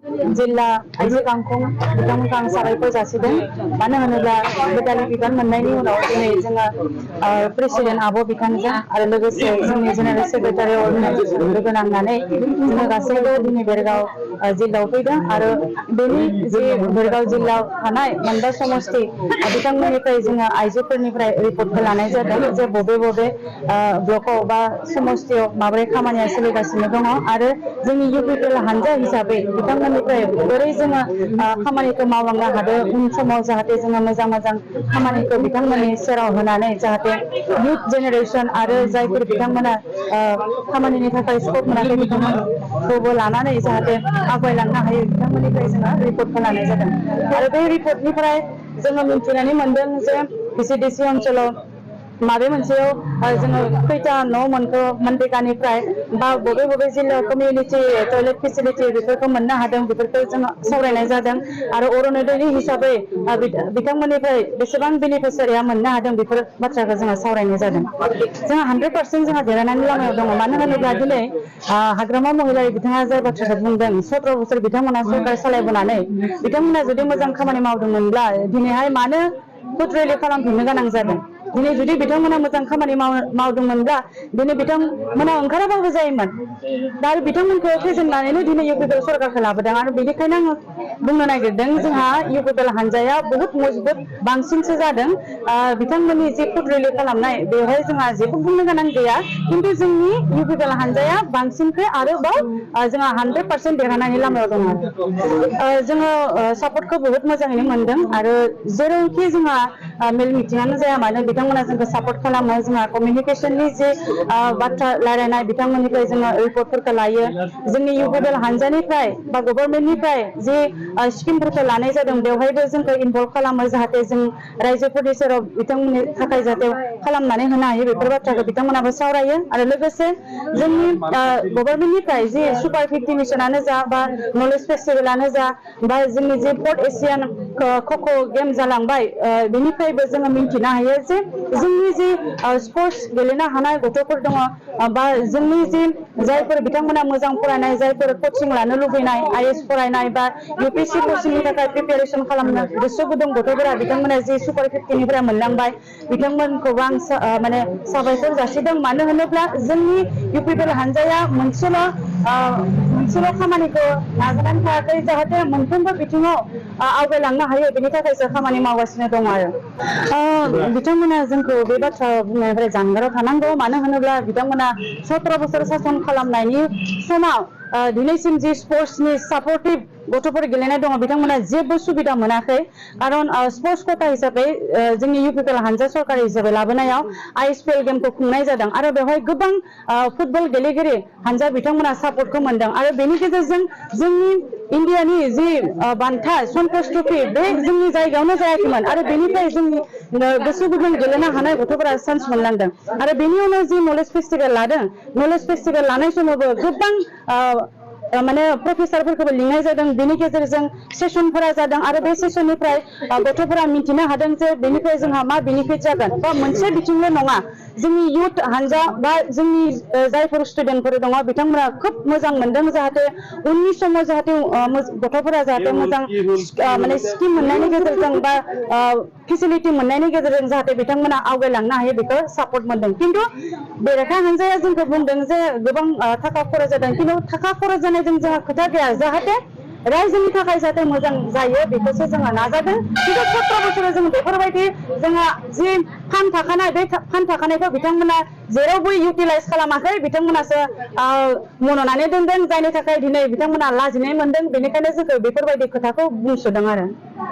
जिल्ला आइजो गांखं बिथांमोनखौ आं साबायखर जासिदों। मानो होनोब्ला बेदालि बिबान मोननायनि उनाव दिनै जोङो प्रेसिडेन्ट आब' बिथांजों आरो लोगोसे जोंनि जेनेरेल सेक्रेटारि अर्गेनाइजेसन लोगो नांनानै जोङो गासैबो दिनै बेरगाव जिल्लायाव फैदों आरो बेनि जे बेरगाव जिल्लायाव थानाय मोनबा समस्ति बिथांमोननिफ्राय जोङो आइजोफोरनिफ्राय रिपर्टखौ लानाय जादों जे बबे बबे ब्लकआव बा समस्तियाव माबोरै खामानिया सोलिगासिनो दङ आरो जोंनि इउपिपिएल हानजा हिसाबै बिथांमोननिफ्राय बोरै जोङो खामानिखौ मावलांनो हादों उन समाव जाहाथे जोङो मोजां मोजां खामानिखौ बिथांमोननि सेराव होनानै जाहाथे इयुथ जेनेरेसन आरो जायफोर बिथांमोना खामानिनि थाखाय स्कप मोनाखै बिथांमोनखौबो लानानै जाहाथे आवगायलांनो हायो बिथांमोननिफ्राय जोङो रिपर्टखौ लानाय जादों आरो बे रिपर्टनिफ्राय जोङो मिथिनानै मोनदों जे भिसिडिसि ओनसोलाव माबे मोनसेयाव जोङो खैथा न' मोनखो मनरेगानिफ्राय बा बबे बबे जिल्लायाव कमिउनिटि टयलेट फेसिलिटि बेफोरखौ मोननो हादों बेफोरखौ जोङो सावरायनाय जादों आरो अरुनदयनि हिसाबै बिथांमोननिफ्राय बेसेबां बेनिफिसियारिया मोननो हादों बेफोर बाथ्राखौ जोङो सावरायनाय जादों। जोंहा 100% जोंहा देरहानायनि लामायाव दङ। मानो होनोब्ला दिनै हाग्रामा महिलारि बिथाङा जाय बाथ्राखौ बुंदों 17 बोसोर बिथांमोना सरकार सालायबोनानै बिथांमोना जुदि मोजां खामानि मावदोंमोनब्ला दिनैहाय मानो भट रेलि खालामफिननो गोनां जादों। दिनै जुदि बिथांमोना मोजां खामानि मावदोंमोनब्ला दिनै बिथांमोना ओंखाराबाबो जायोमोन। दा आरो बिथांमोनखौ फेजेननानैनो दिनै इउपिपिएल सरकारखौ लाबोदों आरो बेनिखायनो आङो बुंनो नागिरदों जोंहा इउपिपिएल हानजाया बहुत मजबुत बांसिनसो जादों। बिथांमोननि जे भट रेलि खालामनाय बेवहाय जोंहा जेबो बुंनो गोनां गैया खिन्थु जोंनि इउपिपिएल हानजाया बांसिनखै आरोबाव जोंहा 100% देरहानायनि लामायाव दङ। जोङो सापर्टखौ बहुत मोजाङैनो मोनदों आरो जेरावखि जोंहा मेल मिटिङानो जाया मानो बिथांमोना जोंखौ सापर्ट खालामो। जोंहा कमिउनिकेसननि जे बाथ्रा रायलायनाय बिथांमोननिफ्राय जोङो रिपर्टफोरखौ लायो। जोंनि इउपिपिएल हानजानिफ्राय बा गभर्नमेन्टनिफ्राय जे स्किमफोरखौ लानाय जादों बेवहायबो जोंखौ इनभल्भ खालामो जाहाथे जों रायजोफोरनि सेराव बिथांमोननि थाखाय जाहाथे खालामनानै होनो हायो बेफोर बाथ्राखौ बिथांमोनाबो सावरायो आरो लोगोसे जोंनि गभर्नमेन्टनिफ्राय जे सुपार 50 मिसनानो जा बा नलेज फेस्टिभेलानो जा बा जोंनि जे पर्ट एसियान खख' गेम जालांबाय बेनिफ्रायबो जोङो मिन्थिनो हायो जे जोंनि जे स्पर्ट्स गेलेनो हानाय गथ'फोर दङ बा जोंनि जे जायफोर बिथांमोना मोजां फरायनाय जायफोर कचिं लानो लुबैनाय आइएस फरायनाय बा इउपिएससि कचिंनि थाखाय प्रिपेरेसन खालामनो गोसो गुदुं गथ'फोरा बिथांमोना जे सुपार 50निफ्राय मोनलांबाय बिथांमोनखौबो आं माने साबायखर जासिदों। मानो होनोब्ला जोंनि इउपिपिएल हानजाया मोनसेल' खामानिखौ नाजानानै थायाखै जाहाथे मोनफ्रोमबो बिथिङाव आवगायलांनो हायो बेनि थाखायसो खामानि मावगासिनो दङ आरो बिथांमोना जोंखौ बे बाथ्रा बुंनायनिफ्राय जानगाराव थानांगौ। मानो होनोब्ला बिथांमोना 17 बोसोर सासन खालामनायनि समाव दिनैसिम जि स्पर्ट्सनि सापर्टिभ गथ'फोर गेलेनाय दङ बिथांमोना जेबो सुबिदा मोनाखै। खारन स्पर्ट्स खथा हिसाबै जोंनि इउपिपिएल हानजा सरकारि हिसाबै लाबोनायाव आइएसपिएल गेमखौ खुंनाय जादों आरो बेवहाय गोबां फुटबल गेलेगिरि हानजा बिथांमोना सापर्टखौ मोनदों आरो बेनि गेजेरजों जोंनि इण्डियानि जि बान्था सन्टष ट्रफि बे जोंनि जायगायावनो जायाखैमोन आरो बेनिफ्राय जोंनि गोसो गुदुं गेलेनो हानाय गथ'फोरा चान्स मोनलांदों आरो बेनि उनाव जि नलेज फेस्टिभेल लादों नलेज फेस्टिभेल लानाय समावबो गोबां माने प्रफेसारफोरखौबो लिंनाय जादों। बेनि गेजेरजों सेसनफोरा जादों आरो बे सेसननिफ्राय गथ'फोरा मिन्थिनो हादों जे बेनिफ्राय जोंहा मा बेनिफिट जागोन बा मोनसे बिथिंल' नङा जोंनि इयुथ हानजा बा जोंनि जायफोर स्टुडेन्टफोर दङ बिथांमोना खोब मोजां मोनदों जाहाथे उननि समाव जाहाथे गथ'फोरा जाहाथे मोजां माने स्किम मोननायनि गेजेरजों बा फेसिलिटि मोननायनि गेजेरजों जाहाथे बिथांमोना आवगायलांनो हायो बेखौ सापर्ट मोनदों। खिन्थु बेरेखा हानजाया जोंखौ बुंदों जे गोबां थाखा खरस जादों खिन्थु थाखा खरस जानायजों जोंहा खोथा गैया जाहाथे रायजोनि थाखाय जाहाथे मोजां जायो बेखौसो जोङो नाजादों। खिन्थु 17 बोसोराव जों बेफोरबायदि जोंहा जि फान्ड थाखानाय बे फान्ड थाखानायखौ बिथांमोना जेरावबो इउटिलाइज खालामाखै बिथांमोनासो मन'नानै दोनदों जायनि थाखाय दिनै बिथांमोना लाजिनाय मोनदों। बेनिखायनो जोंखौ बेफोरबायदि खोथाखौ बुंसोदों आरो